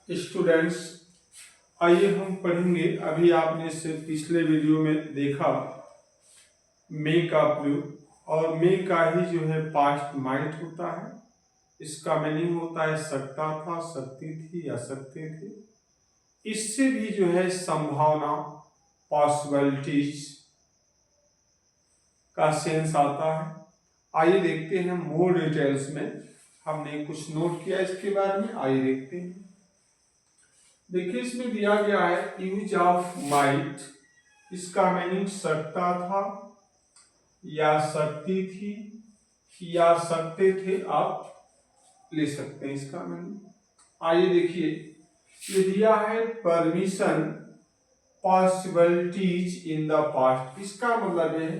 Students, आइए हम पढ़ेंगे। अभी आपने इससे पिछले वीडियो में देखा मे का प्रयोग, और मे का ही जो है पास्ट माइट होता है। इसका मीनिंग होता है सकता था, सकती थी या सकते थे। इससे भी जो है संभावना, पॉसिबिलिटीज का सेंस आता है। आइए देखते हैं मोर डिटेल्स में। हमने कुछ नोट किया इसके बारे में, आइए देखते हैं। देखिए इसमें दिया गया है यूज ऑफ माइट। इसका मीनिंग सकता था या सकती थी या सकते थे, आप ले सकते हैं इसका मीनिंग। आइए देखिए, ये दिया है permission possibilities in the past. इसका मतलब है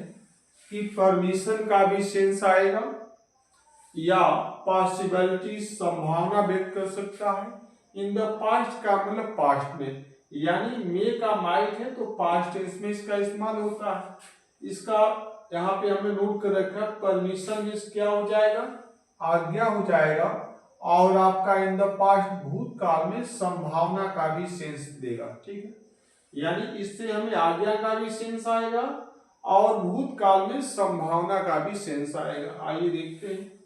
कि परमिशन का भी सेंस आएगा या पॉसिबिलिटी संभावना व्यक्त कर सकता है। इन द पास्ट का मतलब पास्ट में, यानी मे का माइट है तो पास्ट टेंस में इसका इस्तेमाल होता है। इसका यहाँ पे हमने नोट कर रखा, परमिशन में क्या हो जाएगा, आज्ञा हो जाएगा। और आपका इन द पास्ट भूतकाल में संभावना का भी सेंस देगा। ठीक है, यानी इससे हमें आज्ञा का भी सेंस आएगा और भूतकाल में संभावना का भी सेंस आएगा। आइए देखते हैं।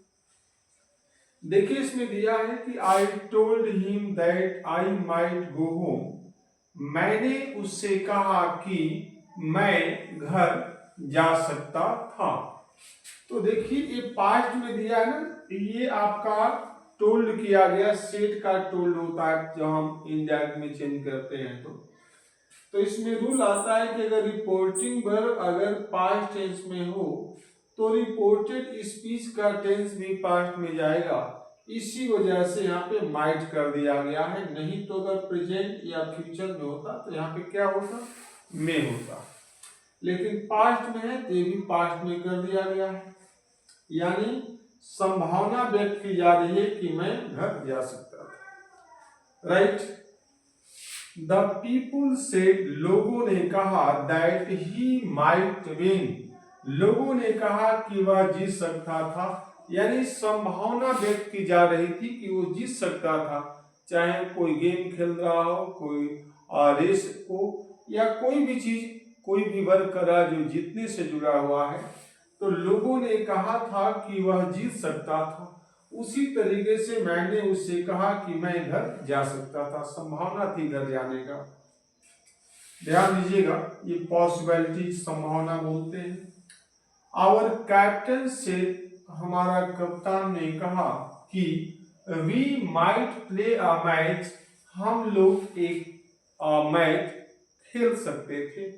देखिए इसमें दिया है कि I told him that I might go home. मैंने उससे कहा कि मैं घर जा सकता था। तो देखिए ये पास्ट में दिया है ना, ये आपका टोल्ड किया गया, सेट का टोल्ड होता है जो हम इंडायरेक्ट में चेंज करते हैं। तो इसमें रूल आता है कि अगर रिपोर्टिंग वर्ब अगर पास्ट टेंस में हो तो रिपोर्टेड स्पीच का टेंस भी पास्ट में जाएगा। इसी वजह से यहाँ पे माइट कर दिया गया है। नहीं तो अगर प्रेजेंट या फ्यूचर में होता तो यहाँ पे क्या होता, में होता। लेकिन पास्ट में है तो ये भी पास्ट में कर दिया गया है, यानी संभावना व्यक्त की जा रही है कि मैं घर जा सकता था। राइट। द पीपुल सेड, लोगों ने कहा, दैट ही माइट विन, लोगों ने कहा कि वह जीत सकता था। यानी संभावना व्यक्त की जा रही थी कि वो जीत सकता था, चाहे कोई गेम खेल रहा हो, कोई रेस हो, या कोई भी चीज, कोई भी वर्क कर रहा जो जीतने से जुड़ा हुआ है। तो लोगों ने कहा था कि वह जीत सकता था। उसी तरीके से मैंने उससे कहा कि मैं घर जा सकता था, संभावना थी घर जाने का। ध्यान दीजिएगा, ये पॉसिबिलिटी संभावना बोलते हैं। आवर कैप्टन से, हमारा कप्तान ने कहा कि we might play a match, हम लोग एक मैच खेल सकते थे।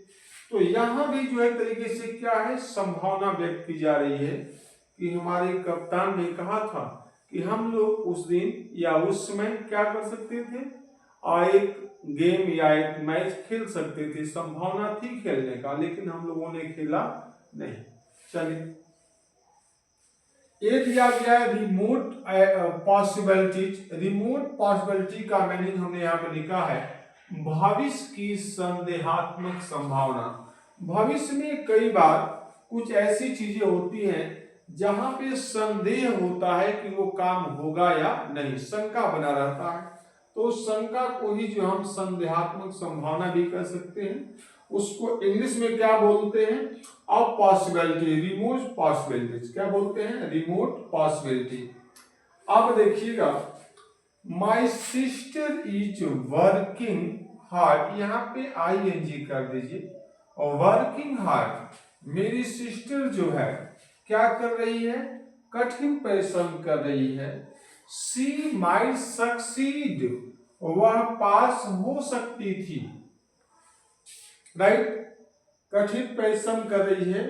तो यहाँ भी जो है तरीके से क्या है, संभावना व्यक्त की जा रही है कि हमारे कप्तान ने कहा था कि हम लोग उस दिन या उस समय क्या कर सकते थे, एक गेम या एक मैच खेल सकते थे। संभावना थी खेलने का, लेकिन हम लोगों ने खेला नहीं। चलिए, ये दिया गया है रिमोट पॉसिबिलिटीज। रिमोट पॉसिबिलिटी का मीनिंग हमने यहाँ पे लिखा है भविष्य की संदेहात्मक संभावना। भविष्य में कई बार कुछ ऐसी चीजें होती हैं जहां पे संदेह होता है कि वो काम होगा या नहीं, शंका बना रहता है। तो शंका को ही जो हम संदेहात्मक संभावना भी कर सकते हैं। उसको इंग्लिश में क्या बोलते हैं, ऑफ पॉसिबिलिटी, रिमोट पॉसिबिलिटीज। क्या बोलते हैं, रिमोट पॉसिबिलिटी। अब देखिएगा, my sister is working hard, यहाँ पे ING कर दीजिए, और वर्किंग हार्ड, मेरी सिस्टर जो है क्या कर रही है, कठिन परिश्रम कर रही है। सी माइट सक्सीड, वह पास हो सकती थी। राइट, कठिन परिश्रम कर रही है,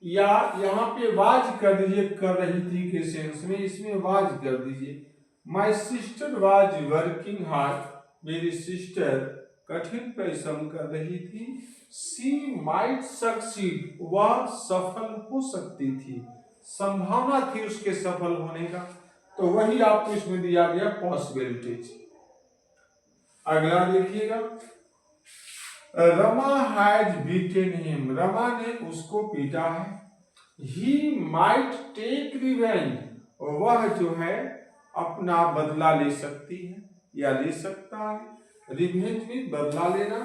या यहाँ पे वाज कर दीजिए, कर रही थी के सेंस में, इसमें वाज कर दीजिए। My sister was working hard, मेरी सिस्टर कठिन परिश्रम कर रही थी। सी माइट सक्सीड, वह सफल हो सकती थी, संभावना थी उसके सफल होने का। तो वही आपको इसमें दिया गया पॉसिबिलिटीज। अगला देखिएगा, Rama has beaten him, Rama ने उसको पीटा है। ही माइट टेक रिवेंज, वह जो है अपना बदला ले सकती है या ले सकता है, रिवेंज भी बदला लेना,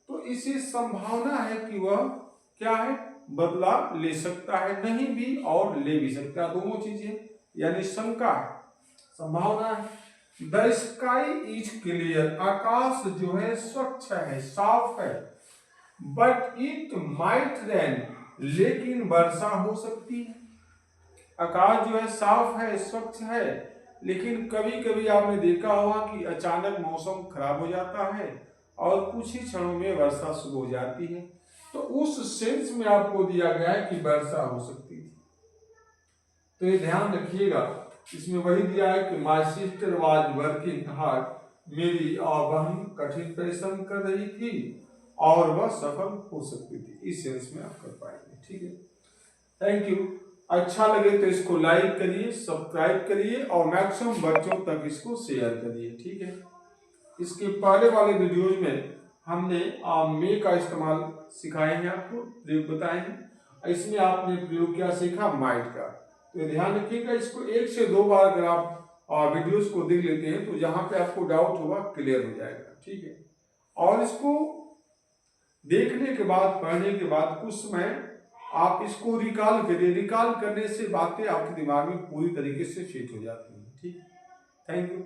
तो इसे संभावना है कि वह क्या है, बदला ले सकता है, नहीं भी और ले भी सकता है, दोनों चीजें, यानी शंका है, संभावना है। द स्काई इज क्लियर, आकाश जो है स्वच्छ है, साफ है, बट इट माइट रेन, लेकिन वर्षा हो सकती है। आकाश जो है साफ है, स्वच्छ है, लेकिन कभी कभी आपने देखा होगा कि अचानक मौसम खराब हो जाता है और कुछ ही क्षणों में वर्षा शुरू हो जाती है। तो उस सेंस में आपको दिया गया है कि वर्षा हो सकती थी। तो ये ध्यान रखिएगा, इसमें वही दिया है कि my sister was working hard, मेरी बहन कठिन परिश्रम कर रही थी और वह सफल हो सकती थी। इस सेंस में आप कर पाएंगे। ठीक है, थैंक यू। अच्छा लगे तो इसको लाइक करिए, सब्सक्राइब करिए और मैक्सिमम बच्चों तक इसको शेयर करिए। ठीक है, इसके पहले वाले वीडियोज में हमने मे का इस्तेमाल सिखाए हैं, आपको प्रयोग बताए हैं। इसमें आपने प्रयोग क्या सीखा, माइट का। तो ध्यान रखिएगा, इसको 1 से 2 बार अगर आप वीडियोस को देख लेते हैं तो जहां पे आपको डाउट होगा क्लियर हो जाएगा। ठीक है, और इसको देखने के बाद, पढ़ने के बाद कुछ समय आप इसको रिकॉल करिए। रिकॉल करने से बातें आपके दिमाग में पूरी तरीके से फिट हो जाती हैं। ठीक, थैंक यू।